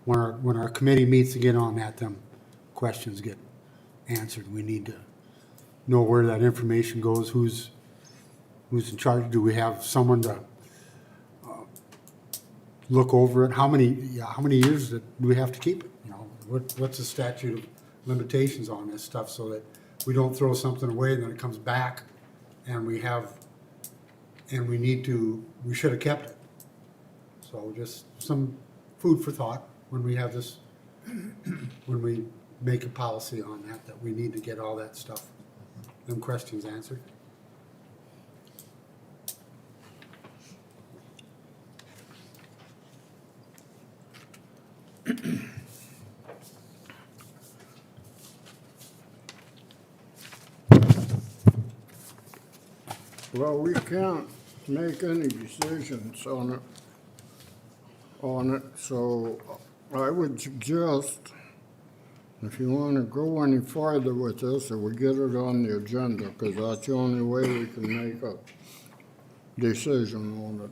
when our committee meets again on that, them questions get answered. We need to know where that information goes, who's in charge. Do we have someone to look over it? How many years do we have to keep it? You know, what's the statute of limitations on this stuff so that we don't throw something away and then it comes back and we should have kept it. So just some food for thought when we have this, when we make a policy on that we need to get all that stuff, them questions answered. Well, we can't make any decisions on it, so I would suggest, if you want to go any farther with this, that we get it on the agenda, because that's the only way we can make a decision on it.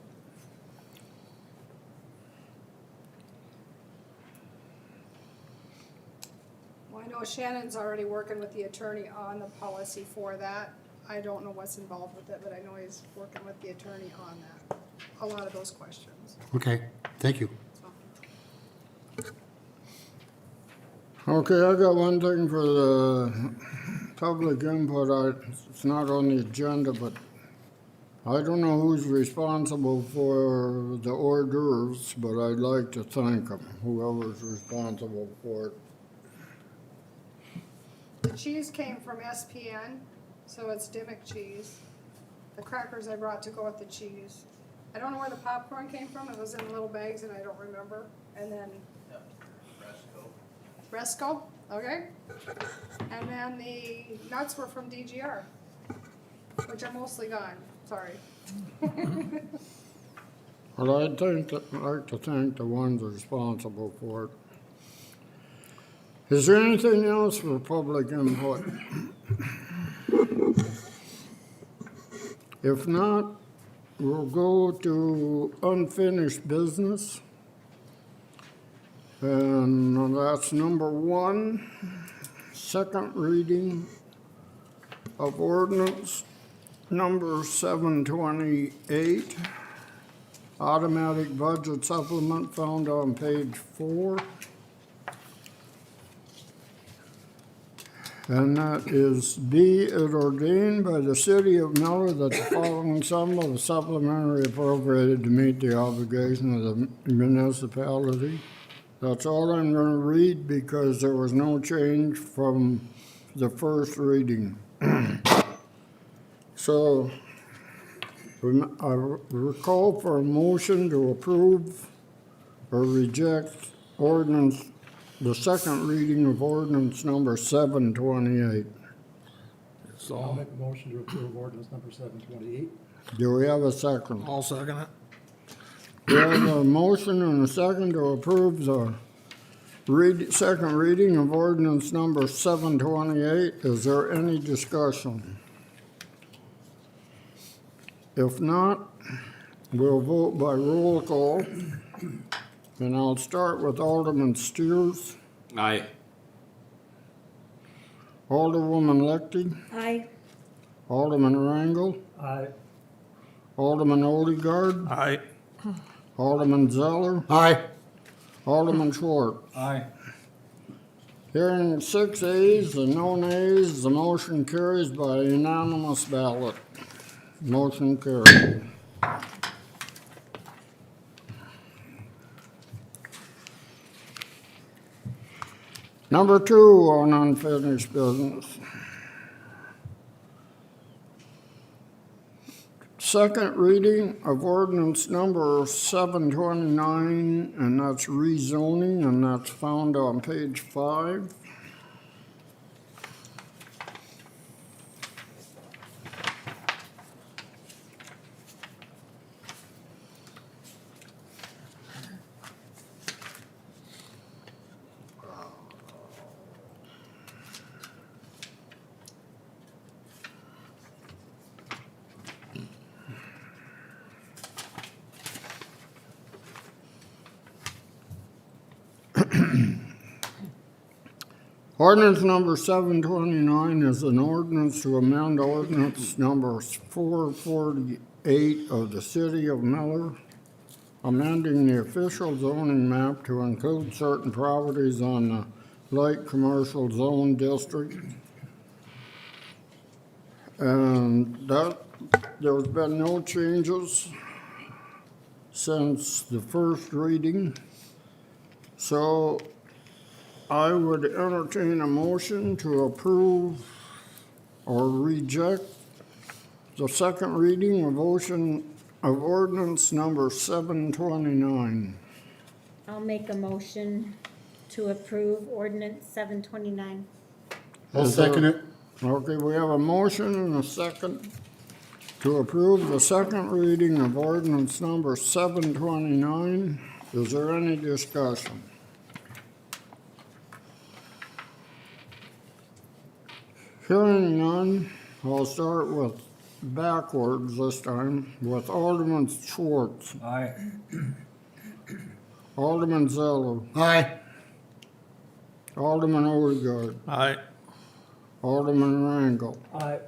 Well, I know Shannon's already working with the attorney on the policy for that. I don't know what's involved with it, but I know he's working with the attorney on that, a lot of those questions. Okay, thank you. So, Okay, I got one thing for the public input. It's not on the agenda, but I don't know who's responsible for the hors d'oeuvres, but I'd like to thank them, whoever's responsible for it. the cheese came from SPN, so it's Dimmick cheese. The crackers I brought to go with the cheese. I don't know where the popcorn came from. It was in little bags and I don't remember. And then Resco, okay. And then the nuts were from DGR, which are mostly gone, sorry. Well, I'd like to thank the ones responsible for it. Is there anything else for public input? If not, we'll go to unfinished business. And that's number 1, second reading of ordinance number 728, automatic budget supplement found on page 4. And that is, be it ordained by the city of Miller that the following sum of supplementary appropriated to meet the obligation of the municipality. That's all I'm going to read because there was no change from the first reading. So I recall for a motion to approve or reject ordinance, the second reading of ordinance number 728. So I'll make a motion to approve ordinance number 728. Do we have a second? I'll second it. We have a motion and a second to approve the second reading of ordinance number 728. Is there any discussion? If not, we'll vote by roll call. And I'll start with Alderman Steers, Aye. Alderwoman Lechty, Aye. Alderman Rangel, Aye. Alderman Odegaard, Aye. Alderman Zeller, Aye. Alderman Schwartz. Aye. Hearing 6 ayes and no nays, the motion carries by unanimous ballot. Motion carried. Number 2 on unfinished business. Second reading of ordinance number 729, and that's rezoning, and that's found on page 5. Ordinance number 729 is an ordinance to amend ordinance number 448 of the city of Miller, amending the official zoning map to include certain properties on the light commercial zone district. And that, there's been no changes since the first reading. So I would entertain a motion to approve or reject the second reading of ordinance number 729. I'll make a motion to approve ordinance 729. I'll Is there- second it. Okay, we have a motion and a second to approve the second reading of ordinance number 729. Is there any discussion? Hearing none, I'll start with backwards this time with Alderman Schwartz, Aye. Alderman Zeller, Aye. Alderman Odegaard, Aye. Alderman Rangel, Aye.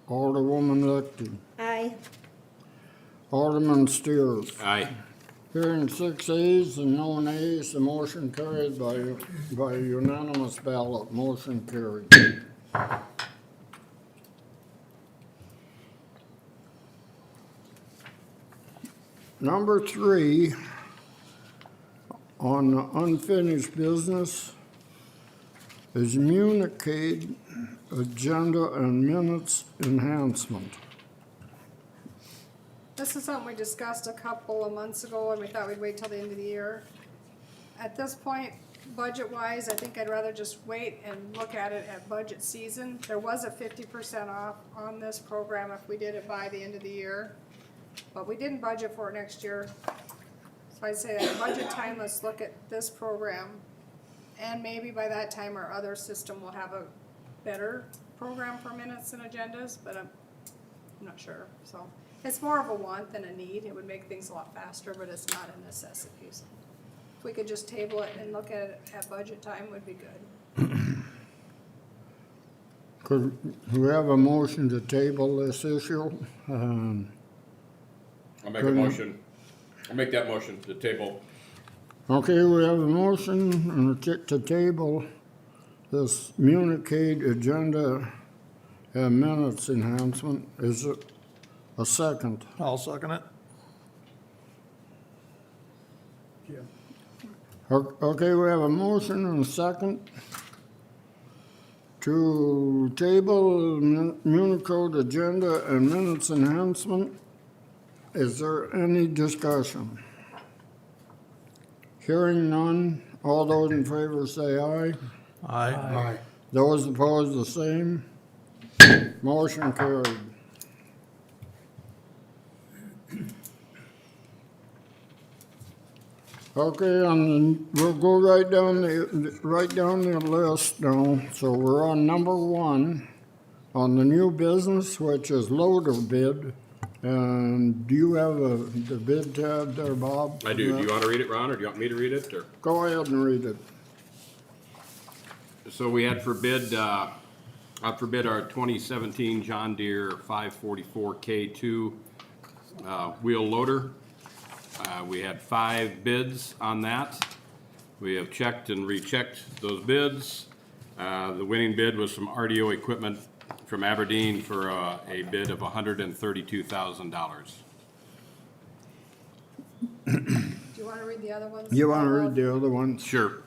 Alderwoman Lichty, Aye. Alderman Steers. Aye. Hearing 6 ayes and no nays, the motion carried by unanimous ballot. Motion carried. Number 3, on the unfinished business, is Municade agenda and minutes enhancement. This is something we discussed a couple of months ago, and we thought we'd wait till the end of the year. At this point, budget-wise, I think I'd rather just wait and look at it at budget season. There was a 50% off on this program if we did it by the end of the year, but we didn't budget for it next year. So I'd say at budget time, let's look at this program, and maybe by that time, our other system will have a better program for minutes and agendas, but I'm not sure, so. It's more of a want than a need. It would make things a lot faster, but it's not a necessity. So if we could just table it and look at it at budget time, would be good. Could we have a motion to table this issue? I'll make a Good. motion. I'll make that motion to table. Okay, we have a motion and to table this Municade agenda and minutes enhancement. Is it a second? I'll second it. Jim. Okay, we have a motion and a second to table Municode agenda and minutes enhancement. Is there any discussion? Hearing none, all those in favor say aye. Aye. Aye. Those opposed, the same. Motion carried. Okay, we'll go right down the list now. So we're on number 1 on the new business, which is loader bid. And do you have the bid tab there, Bob? I do. Do you want to read it, Ron, or do you want me to read it? Or? Go ahead and read it. So we had for bid our 2017 John Deere 544K2 wheel loader. We had 5 bids on that. We have checked and rechecked those bids. The winning bid was from RDO Equipment from Aberdeen for a bid of $132,000. Do you want to read the other ones? You want to read the other ones? Sure.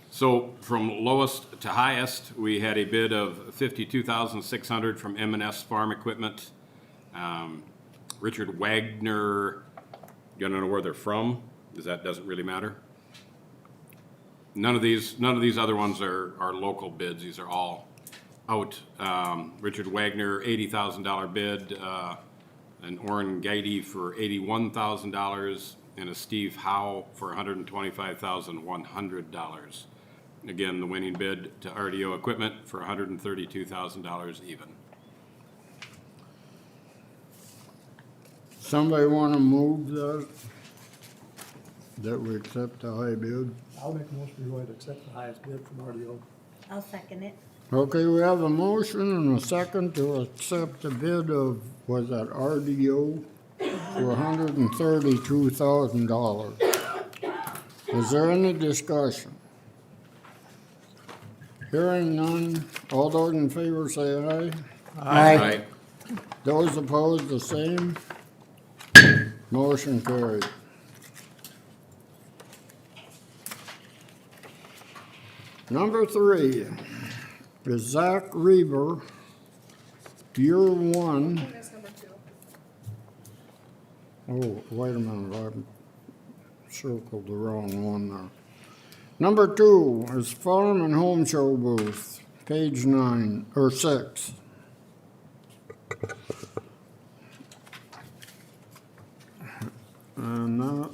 So from lowest to highest, we had a bid of $52,600 from M&S Farm Equipment. Richard Wagner, you wanna know where they're from? Because that doesn't really matter. None of these other ones are local bids. These are all out. Richard Wagner, $80,000 bid, an Orrin Gaidi for $81,000, and a Steve Howe for $125,100. Again, the winning bid to RDO Equipment for $132,000 even. Somebody want to move that we accept the high bid? I'll make a motion to go ahead and accept the highest bid from RDO. I'll second it. Okay, we have a motion and a second to accept the bid of, was that RDO for $132,000. Is there any discussion? Hearing none, all those in favor say aye. Aye. Those opposed, the same. Motion carried. Number 3 is Zach Reber, year 1. That's number 2. Oh, wait a minute, I circled the wrong one there. Number 2 is Farm and Home Show booth, page 9, or 6. And that,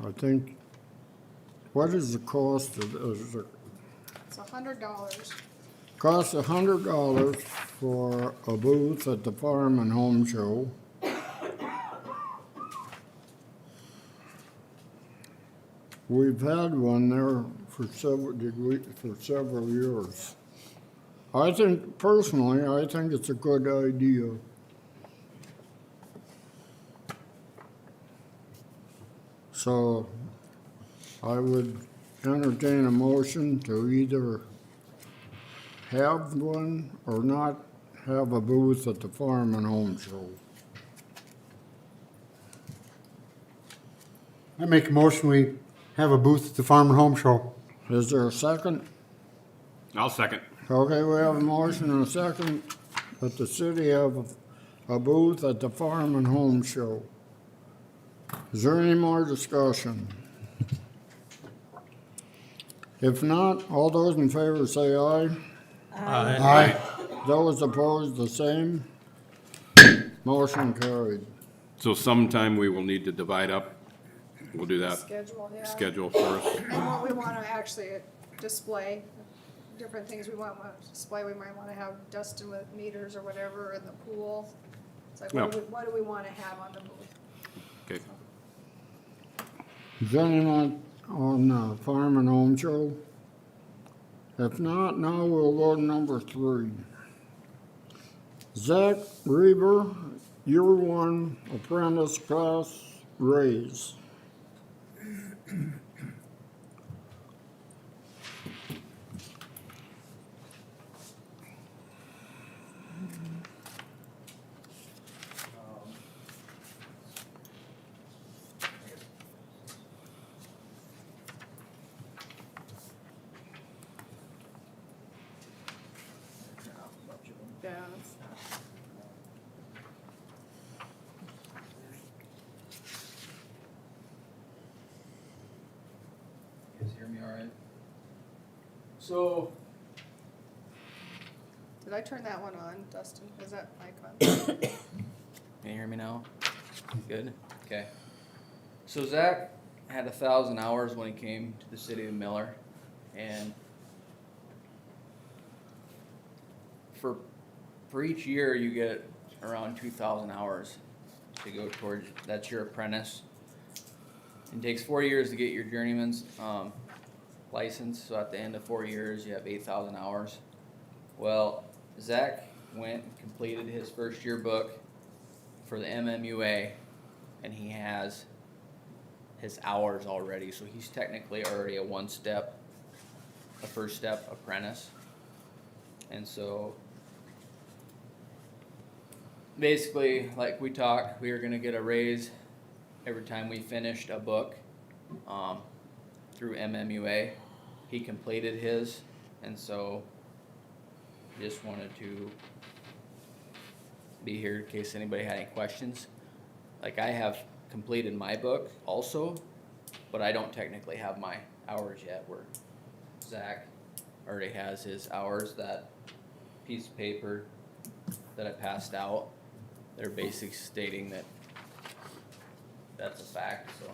I think, what is the cost of, is it It's $100. costs $100 for a booth at the Farm and Home Show. We've had one there for several years. I think, personally, I think it's a good idea. So I would entertain a motion to either have one or not have a booth at the Farm and Home Show. I make a motion, we have a booth at the Farm and Home Show. Is there a second? I'll second. Okay, we have a motion and a second that the city have a booth at the Farm and Home Show. Is there any more discussion? If not, all those in favor say aye. Aye. Those opposed, the same. Motion carried. So sometime we will need to divide up. We'll do that Schedule, yeah. schedule first. And what we want to actually display, different things we want to display. We might want to have Dustin with meters or whatever in the pool. It's like, Yeah. what do we want to have on the booth? Okay. Is anyone on the Farm and Home Show? If not, now we'll go to number 3. Zach Reber, year 1, apprentice class raise. Yeah, it's- You guys hear me all right? So, Did I turn that one on, Dustin? Is that mic on? can you hear me now? Good, okay. So Zach had 1,000 hours when he came to the city of Miller, and for each year you get around 2,000 hours to go towards, that's your apprentice. It takes 4 years to get your journeyman's license, so at the end of 4 years you have 8,000 hours. Well, Zach went and completed his first year book for the MMUA, and he has his hours already, so he's technically already a first step apprentice. And so basically, like we talked, we were gonna get a raise every time we finished a book through MMUA. He completed his, and so just wanted to be here in case anybody had any questions. Like, I have completed my book also, but I don't technically have my hours yet, where Zach already has his hours. That piece of paper that I passed out, they're basically stating that that's a fact, so.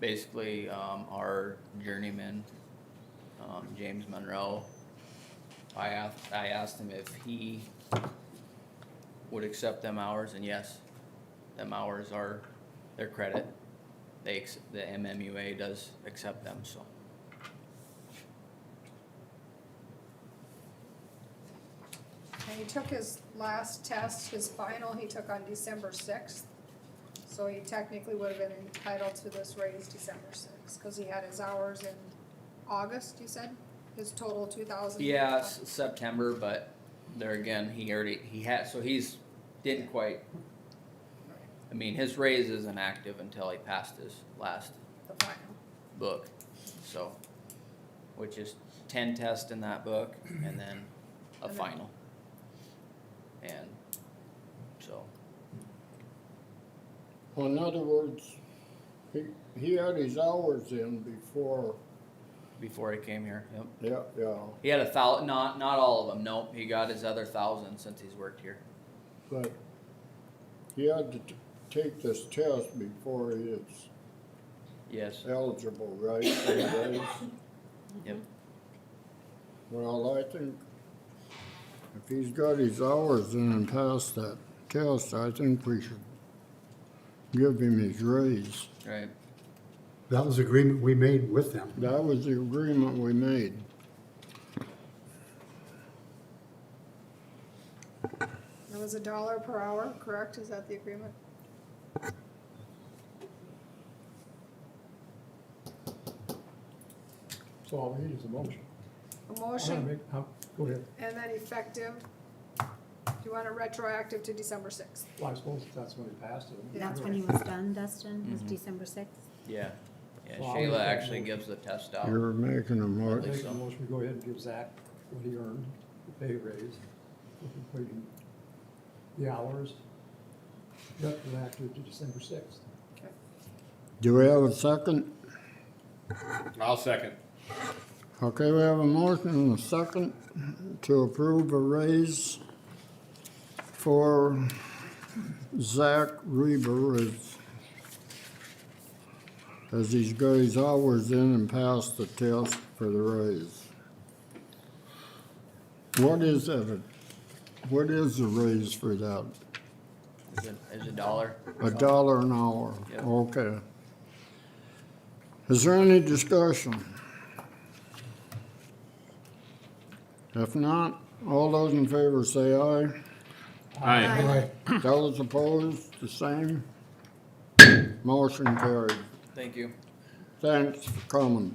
Basically, our journeyman, James Monroe, I asked him if he would accept them hours, and yes, them hours are their credit. The MMUA does accept them, so. And he took his last test, his final, he took on December sixth. So he technically would have been entitled to this raise December sixth, cause he had his hours in August, you said? His total 2,000? Yeah, September, but there again, he had, so he's, didn't quite, I mean, his raise isn't active until he passed his last The final. book, so, which is 10 tests in that book, and then a And then- final. And, so, Well, in other words, he had his hours in before, before he came here, yep. yeah, He had 1,000, not all of them, nope, he got his other 1,000 since he's worked here. but he had to take this test before he is Yes, eligible, right? for the raise? yep, Well, I think if he's got his hours in and passed that test, I think we should give him his raise. right. That was the agreement we made with them. That was the agreement we made. It was $1 per hour, correct? Is that the agreement? So all we need is a motion. A I'm gonna motion, make, go ahead. and then effective, do you want it retroactive to December sixth? Well, I suppose that's when he passed it. That's when he was done, Dustin, was December sixth? Yeah, yeah, Well, I'll Shayla make that actually motion. gives the test out. You're making a I motion. make a motion, we go ahead and give Zach what he earned, the pay raise, including the hours, retroactive to December sixth. Do we have a second? I'll second. Okay, we have a motion and a second to approve a raise for Zach Reber as he's got his hours in and passed the test for the raise. What is that? What is the raise for that? Is $1. $1 an hour? Yep. Okay. Is there any discussion? If not, all those in favor say aye. Aye. Those opposed, the same. Motion carried. Thank you. Thanks for coming.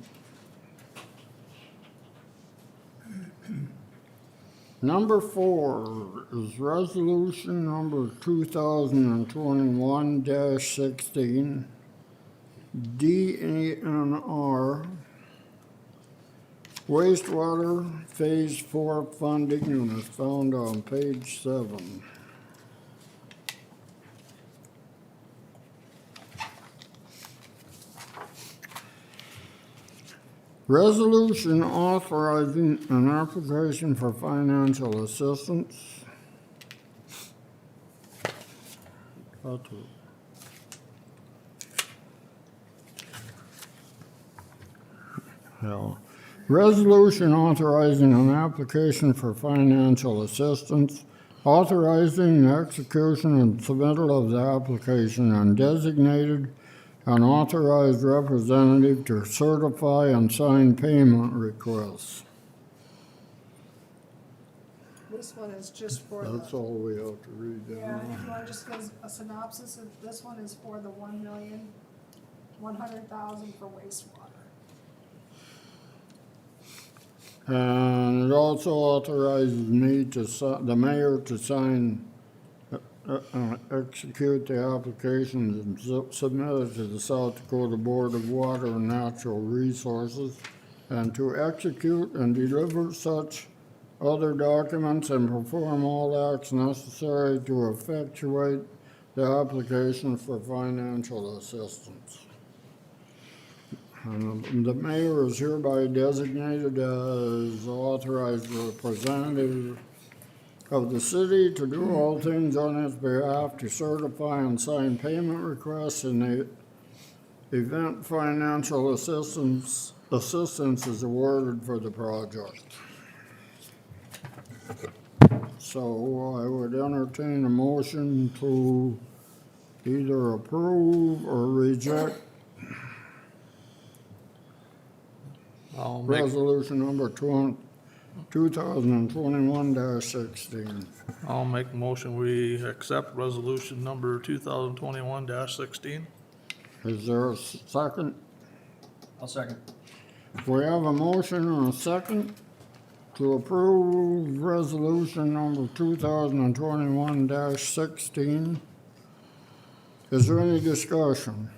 Number 4 is resolution number 2021-16, DNR wastewater phase 4 funding, and is found on page 7. Resolution authorizing an application for financial assistance. Resolution authorizing an application for financial assistance, authorizing the execution and submittal of the application, and designated an authorized representative to certify and sign payment requests. This one is just for That's the, all we have to read yeah, down if you want to just give a synopsis, this one is for the 1,100,000 for wastewater. And it also authorizes me to, the mayor to sign, execute the applications and submit it to the South Dakota Board of Water and Natural Resources, and to execute and deliver such other documents and perform all acts necessary to effectuate the application for financial assistance. And the mayor is hereby designated as authorized representative of the city to do all things on its behalf to certify and sign payment requests in the event financial assistance is awarded for the project. So I would entertain a motion to either approve or reject I'll make, resolution number 2021-16. I'll make a motion, we accept resolution number 2021-16. Is there a second? I'll second. We have a motion and a second to approve resolution number 2021-16. Is there any discussion?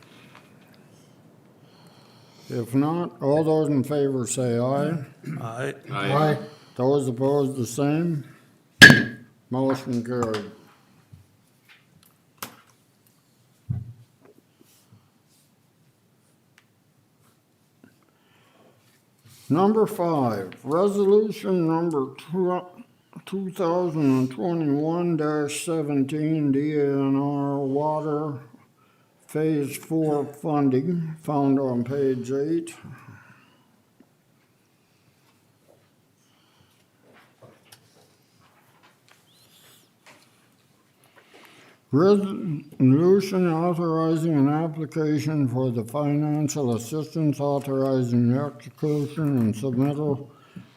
If not, all those in favor say aye. Aye. Aye. Those opposed, the same. Motion carried. Number 5, resolution number 2021-17 DNR Water Phase 4 funding, found on page 8. Resolution authorizing an application for the financial assistance, authorizing the execution and submittal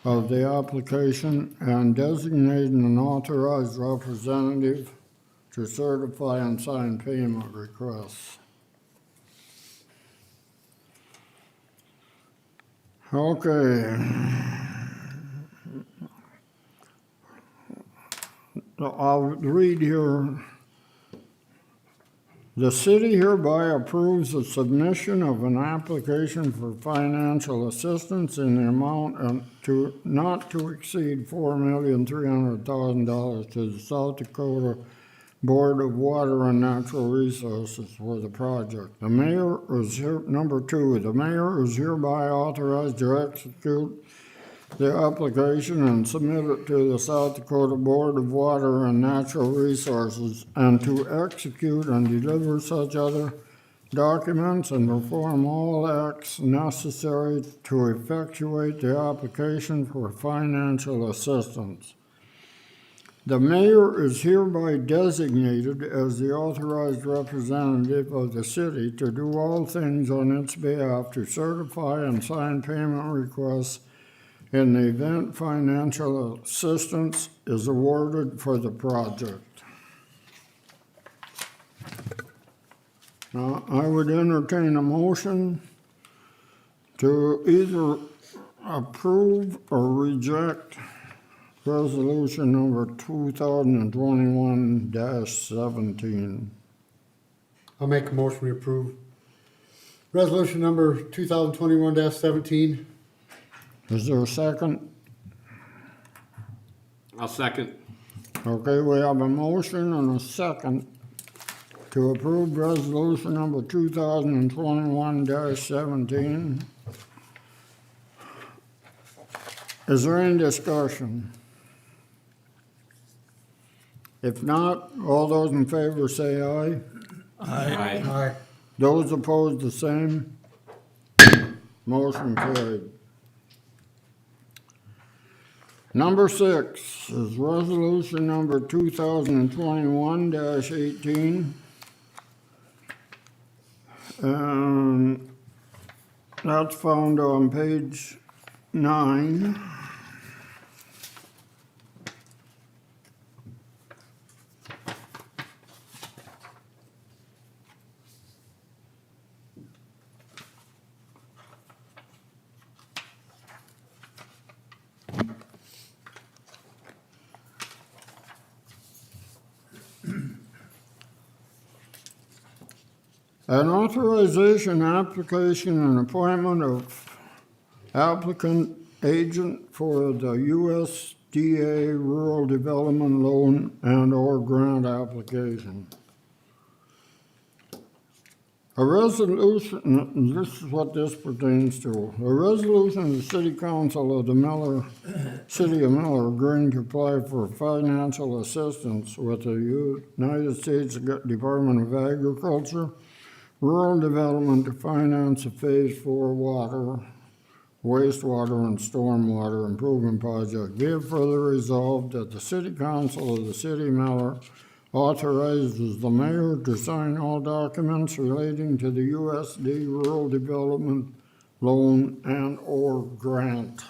of the application, and designating an authorized representative to certify and sign payment requests. Okay. I'll read here. The city hereby approves the submission of an application for financial assistance in the amount not to exceed $4,300,000 to the South Dakota Board of Water and Natural Resources for the project. The mayor is here, number 2, the mayor is hereby authorized to execute the application and submit it to the South Dakota Board of Water and Natural Resources, and to execute and deliver such other documents and perform all acts necessary to effectuate the application for financial assistance. The mayor is hereby designated as the authorized representative of the city to do all things on its behalf to certify and sign payment requests in the event financial assistance is awarded for the project. Now, I would entertain a motion to either approve or reject resolution number 2021-17. I'll make a motion to approve resolution number 2021-17. Is there a second? I'll second. Okay, we have a motion and a second to approve resolution number 2021-17. Is there any discussion? If not, all those in favor say aye. Aye. Aye. Those opposed, the same. Motion carried. Number 6 is resolution number 2021-18. And that's found on page 9. An authorization application and appointment of applicant agent for the USDA Rural Development Loan and/or grant application. A resolution, this is what this pertains to. A resolution of the City Council of the City of Miller agreeing to apply for financial assistance with the United States Department of Agriculture, Rural Development to finance a Phase 4 wastewater and stormwater improvement project. Be it further resolved that the city council of the city of Miller authorizes the mayor to sign all documents relating to the USD Rural Development Loan and/or grant.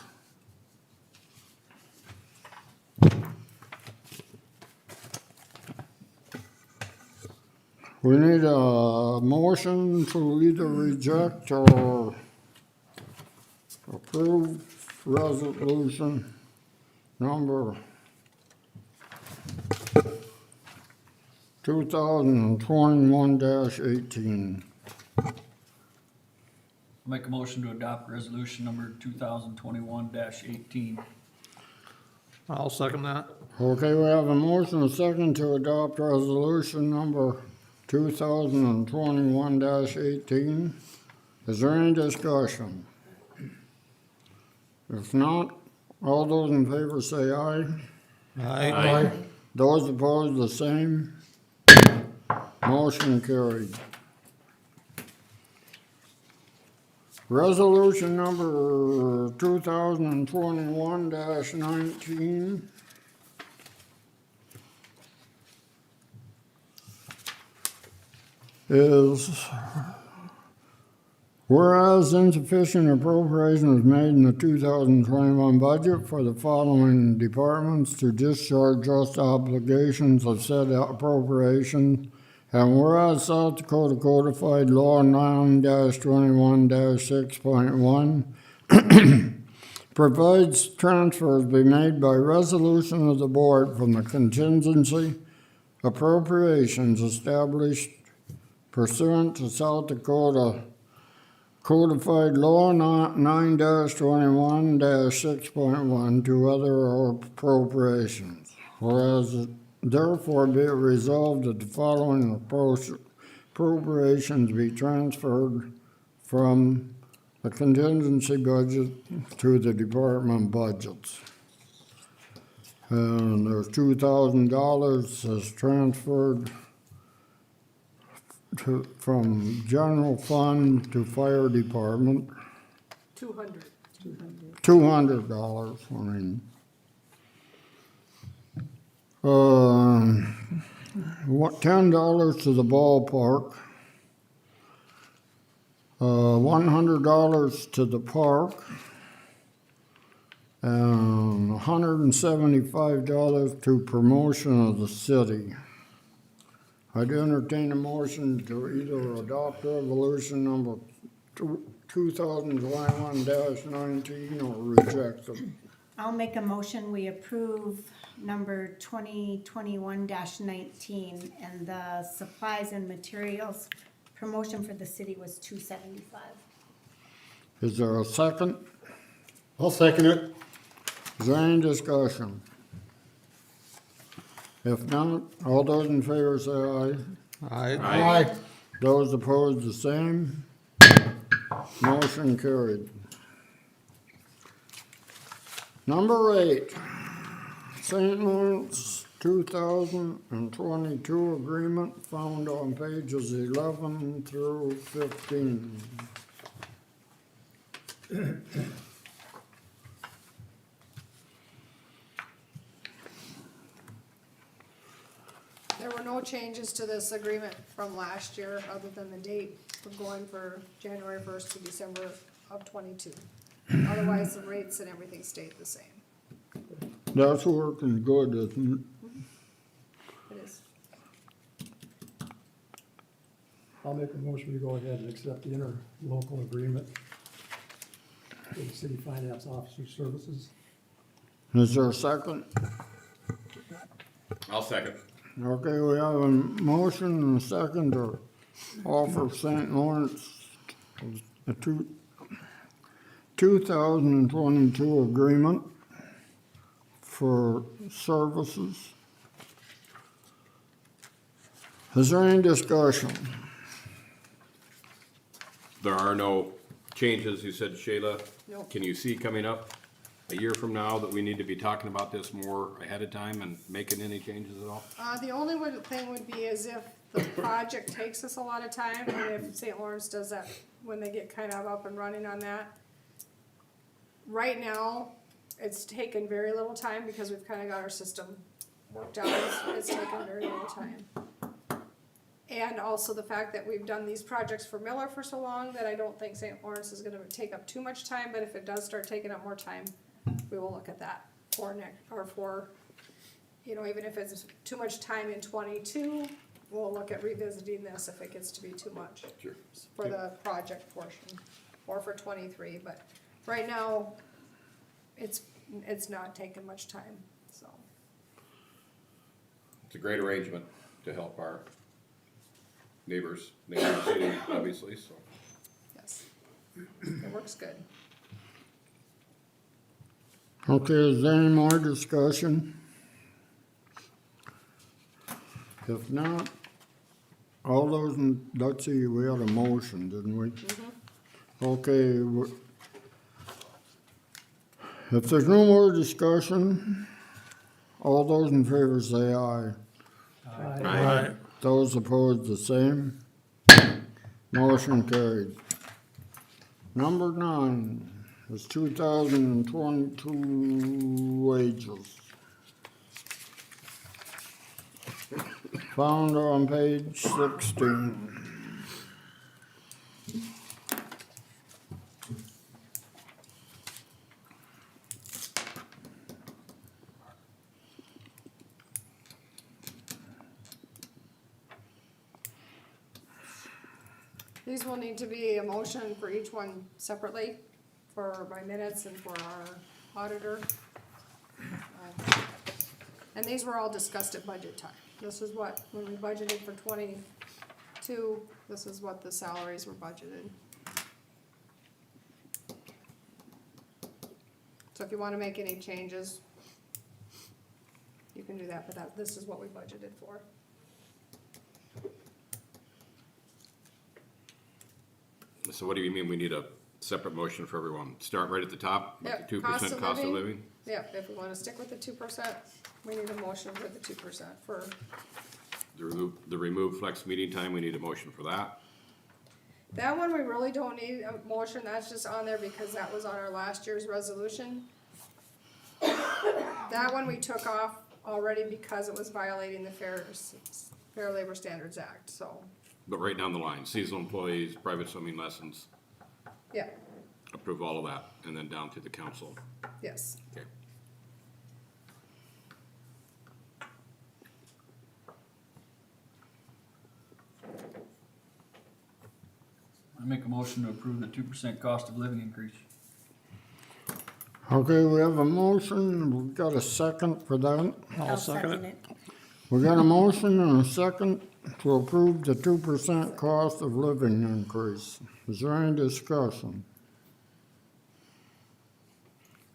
We need a motion to either reject or approve resolution number 2021-18. Make a motion to adopt resolution number 2021-18. I'll second that. Okay, we have a motion, a second to adopt resolution number 2021-18. Is there any discussion? If not, all those in favor say aye. Aye. Those opposed, the same. Motion carried. Resolution number 2021-19. Is whereas insufficient appropriation was made in the 2021 budget for the following departments to discharge just obligations of said appropriation, and whereas South Dakota Codified Law 9-21-6.1 provides transfers be made by resolution of the board from the contingency appropriations established pursuant to South Dakota Codified Law 9-21-6.1 to other appropriations. Whereas therefore be it resolved that the following appropriations be transferred from the contingency budget to the department budgets. And there's $2,000 is transferred from general fund to fire department. $200. $200, I mean. $10 to the ballpark. $100 to the park. And $175 to promotion of the city. I'd entertain a motion to either adopt resolution number 2021-19 or reject it. I'll make a motion, we approve number 2021-19, and the supplies and materials promotion for the city was $275. Is there a second? I'll second it. Is there any discussion? If not, all those in favor say aye. Aye. Those opposed, the same. Motion carried. Number 8, St. Lawrence 2022 agreement found on pages 11 through 15. There were no changes to this agreement from last year, other than the date from going for January 1st to December of '22. Otherwise, the rates and everything stayed the same. That's working good, isn't it? It is. I'll make a motion to go ahead and accept the interlocal agreement for the city finance officer services. Is there a second? I'll second. Okay, we have a motion and a second to offer St. Lawrence a 2022 agreement for services. Is there any discussion? There are no changes, you said, Shayla? Nope. Can you see coming up a year from now that we need to be talking about this more ahead of time and making any changes at all? The only thing would be is if the project takes us a lot of time, and if St. Lawrence does that, when they get kind of up and running on that, right now, it's taken very little time because we've kinda got our system worked out. It's taken very little time. And also the fact that we've done these projects for Miller for so long that I don't think St. Lawrence is gonna take up too much time, but if it does start taking up more time, we will look at that for next, or for, you know, even if it's too much time in 22, we'll look at revisiting this if it gets to be too much. Sure. For the project portion, or for 23, but right now, it's not taking much time, so. It's a great arrangement to help our neighbors, neighboring city, obviously, so. Yes, it works good. Okay, is there any more discussion? If not, all those in, let's see, we had a motion, didn't we? Okay, if there's no more discussion, all those in favor say aye. Aye. Those opposed, the same. Motion carried. Number 9 is 2022 wages. Found on page 16. These will need to be a motion for each one separately, for my minutes and for our auditor. And these were all discussed at budget time. This is what, when we budgeted for 22, this is what the salaries were budgeted. So if you wanna make any changes, you can do that, but this is what we budgeted for. So what do you mean we need a separate motion for everyone? Start right at the top, Yep, with the 2% cost of living? Yeah, if we wanna stick with the 2%, we need a motion for the 2% for, The remove flex meeting time, we need a motion for that. that one we really don't need a motion, that's just on there because that was on our last year's resolution. That one we took off already because it was violating the Fair Labor Standards Act, so, But right down the line, seasonal employees, private swimming lessons, yeah, approve all of that, and then down to the council. yes. Okay. I make a motion to approve the 2% cost of living increase. Okay, we have a motion, we got a second for that. I'll second it. We got a motion and a second to approve the 2% cost of living increase. Is there any discussion?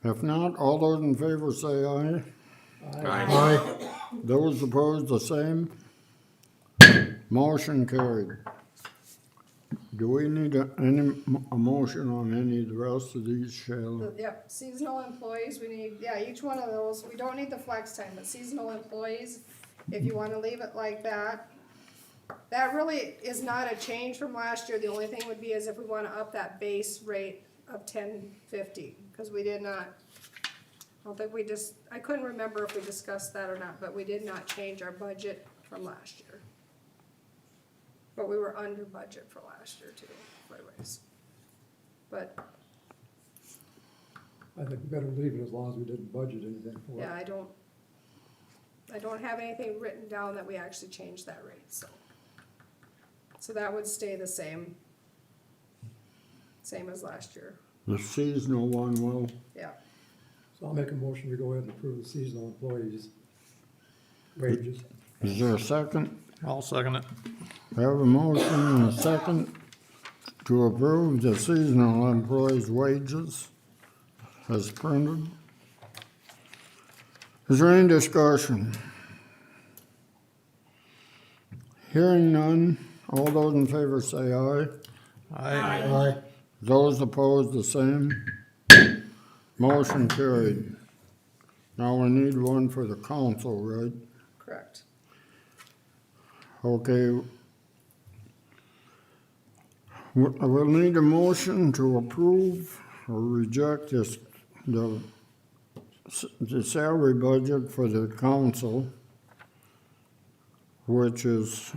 If not, all those in favor say aye. Aye. Those opposed, the same. Motion carried. Do we need a motion on any of the rest of these, Shayla? Yep, seasonal employees, we need, yeah, each one of those, we don't need the flex time, but seasonal employees, if you wanna leave it like that. That really is not a change from last year, the only thing would be is if we wanna up that base rate of $10.50, cause we did not, I don't think we just, I couldn't remember if we discussed that or not, but we did not change our budget from last year. But we were under budget for last year too, anyways. But, I think we better leave it as long as we didn't budget anything for it. yeah, I don't have anything written down that we actually changed that rate, so. So that would stay the same. Same as last year, The seasonal one will. yeah. So I'll make a motion to go ahead and approve the seasonal employees' wages. Is there a second? I'll second it. I have a motion and a second to approve the seasonal employees' wages as printed. Is there any discussion? Hearing none, all those in favor say aye. Aye. Those opposed, the same. Motion carried. Now we need one for the council, right? Correct. Okay. We'll need a motion to approve or reject this the salary budget for the council, which is,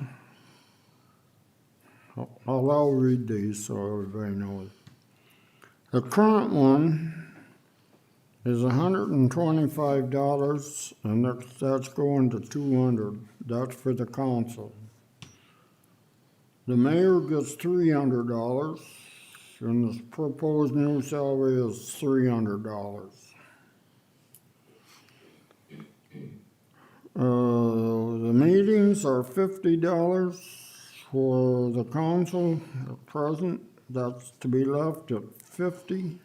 I'll read these so everybody knows. The current one is $125, and that's going to $200. That's for the council. The mayor gets $300, and the proposed new salary is $300. The meetings are $50 for the council at present. That's to be left at $50.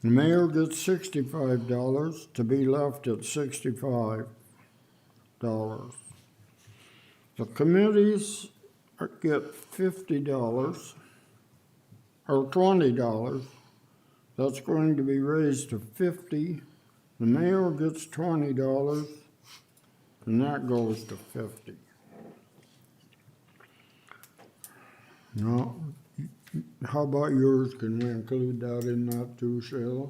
The mayor gets $65 to be left at $65. The committees get $50 or $20. That's going to be raised to $50. The mayor gets $20, and that goes to $50. Now, how about yours? Can we include that in that too, Sheila?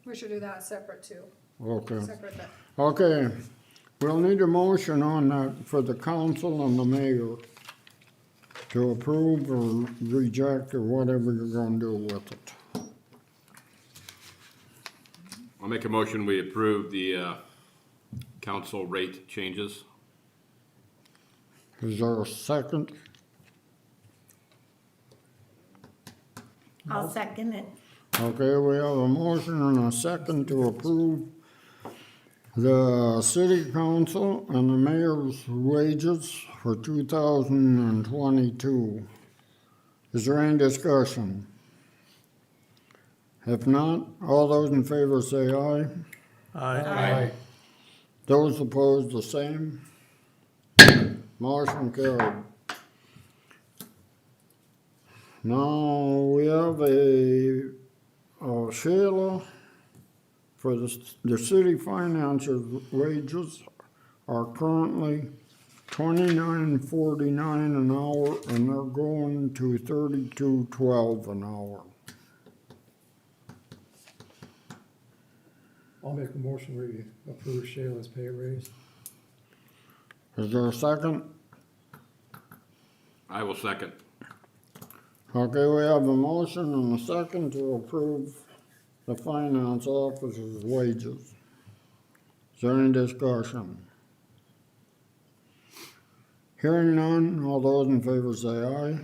We should do that separate too, Okay. separate that. Okay, we'll need a motion on that for the council and the mayor to approve or reject or whatever you're gonna do with it. I'll make a motion, we approve the council rate changes. Is there a second? I'll second it. Okay, we have a motion and a second to approve the city council and the mayor's wages for 2022. Is there any discussion? If not, all those in favor say aye. Aye. Those opposed, the same. Motion carried. Now, we have a Sheila for the city finances wages are currently $29.49 an hour, and they're going to $32.12 an hour. I'll make a motion we approve Shayla's pay raise. Is there a second? I will second. Okay, we have a motion and a second to approve the finance officer's wages. Is there any discussion? Hearing none, all those in favor say aye.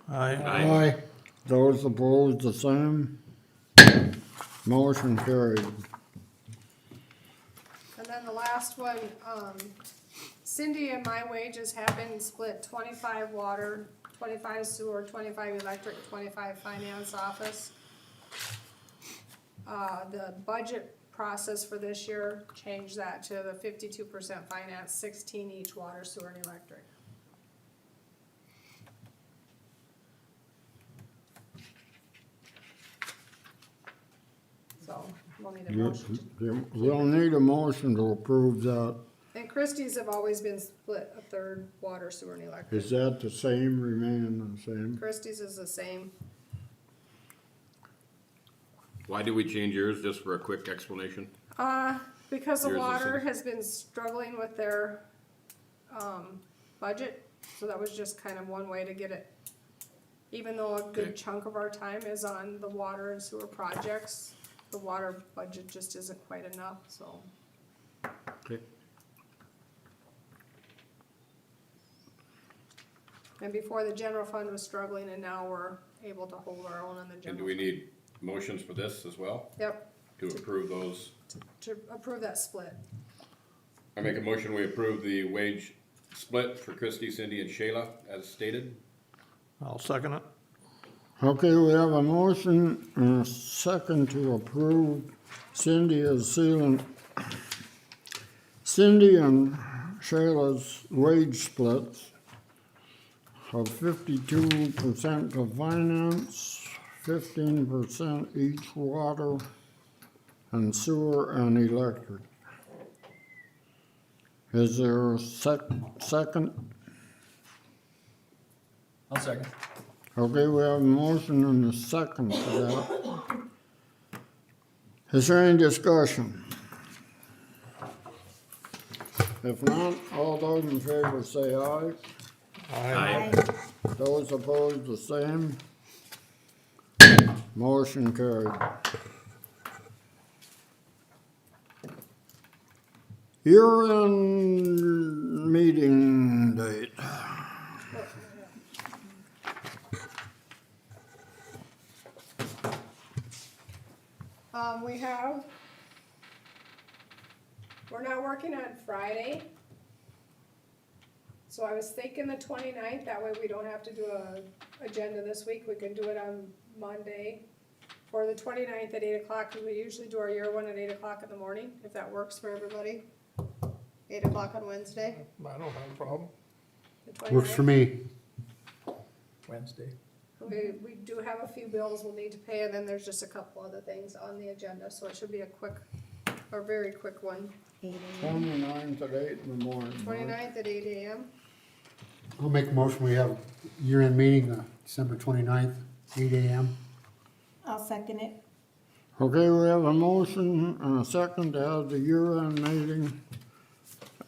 Aye. Those opposed, the same. Motion carried. And then the last one, Cindy and my wages have been split 25 water, 25 sewer, 25 electric, 25 finance office. The budget process for this year changed that to the 52% finance, 16 each water, sewer, and electric. So, we'll need a motion. We'll need a motion to approve that. And Christie's have always been split a third water, sewer, and electric. Is that the same, remaining the same? Christie's is the same. Why did we change yours, just for a quick explanation? Because the Yours is water city. has been struggling with their, budget, so that was just kind of one way to get it. Even though a Okay. good chunk of our time is on the water and sewer projects, the water budget just isn't quite enough, so. Okay. And before the general fund was struggling, and now we're able to hold our own in the And general. do we need motions for this as well, Yep, to approve those? to approve that split. I make a motion, we approve the wage split for Christie, Cindy, and Shayla as stated. I'll second it. Okay, we have a motion and a second to approve Cindy and Shayla's wage splits of 52% to finance, 15% each water and sewer and electric. Is there a second? I'll second. Okay, we have a motion and a second for that. Is there any discussion? If not, all those in favor say aye. Aye. Those opposed, the same. Motion carried. Year-end meeting date. We're not working on Friday. So I was thinking the 29th. That way we don't have to do a agenda this week, we can do it on Monday. For the 29th at 8 o'clock, because we usually do our year one at 8 o'clock in the morning, if that works for everybody. 8 o'clock on Wednesday, I don't have a problem. the 29th. Works for me. Wednesday. We do have a few bills we'll need to pay, and then there's just a couple other things on the agenda, so it should be a quick, or very quick one. 29th at 8 in the morning. 29th at 8 AM. I'll make a motion, we have year-end meeting, December 29th, 8 AM. I'll second it. Okay, we have a motion and a second to have the year-end meeting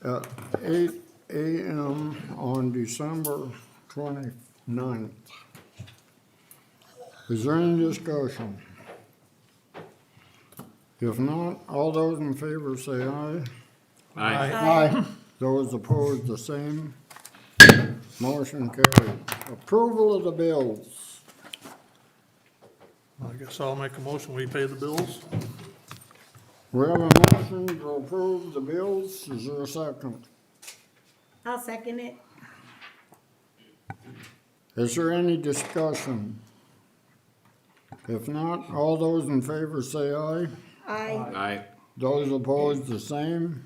at 8 AM on December 29th. Is there any discussion? If not, all those in favor say aye. Aye. Aye. Those opposed, the same. Motion carried. Approval of the bills. I guess I'll make a motion, we pay the bills. We have a motion to approve the bills. Is there a second? I'll second it. Is there any discussion? If not, all those in favor say aye. Aye. Aye. Those opposed, the same.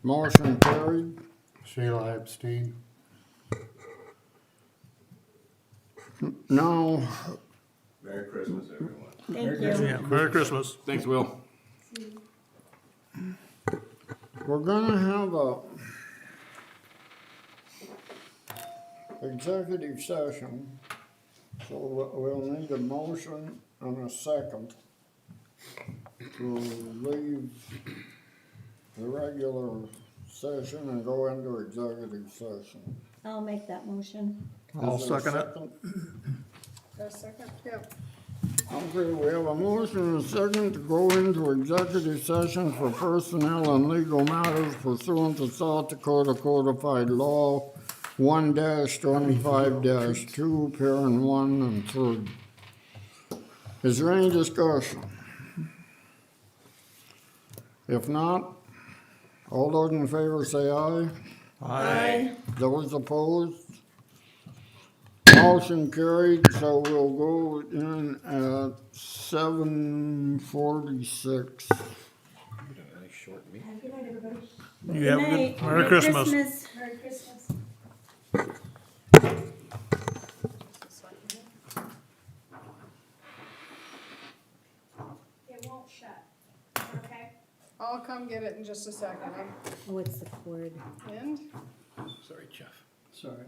Motion carried. Sheila, I abstain. Now, Thank you. Yeah, Merry Christmas. Thanks, Will. we're gonna have a executive session, so we'll need a motion and a second to leave the regular session and go into executive session. I'll make that motion. I'll Is there a second it. Got a second? Yep. Okay, we have a motion and a second to go into executive session for personnel and legal matters pursuant to South Dakota Codified Law 1-25-2, parent 1 and 3. Is there any discussion? If not, all those in favor say aye. Aye. Those opposed? Motion carried, so we'll go in at 7:46. You have a good, Merry Christmas. Merry Christmas. It won't shut, okay? I'll come get it in just a second. Oh, it's the cord. And Sorry, Jeff. Sorry.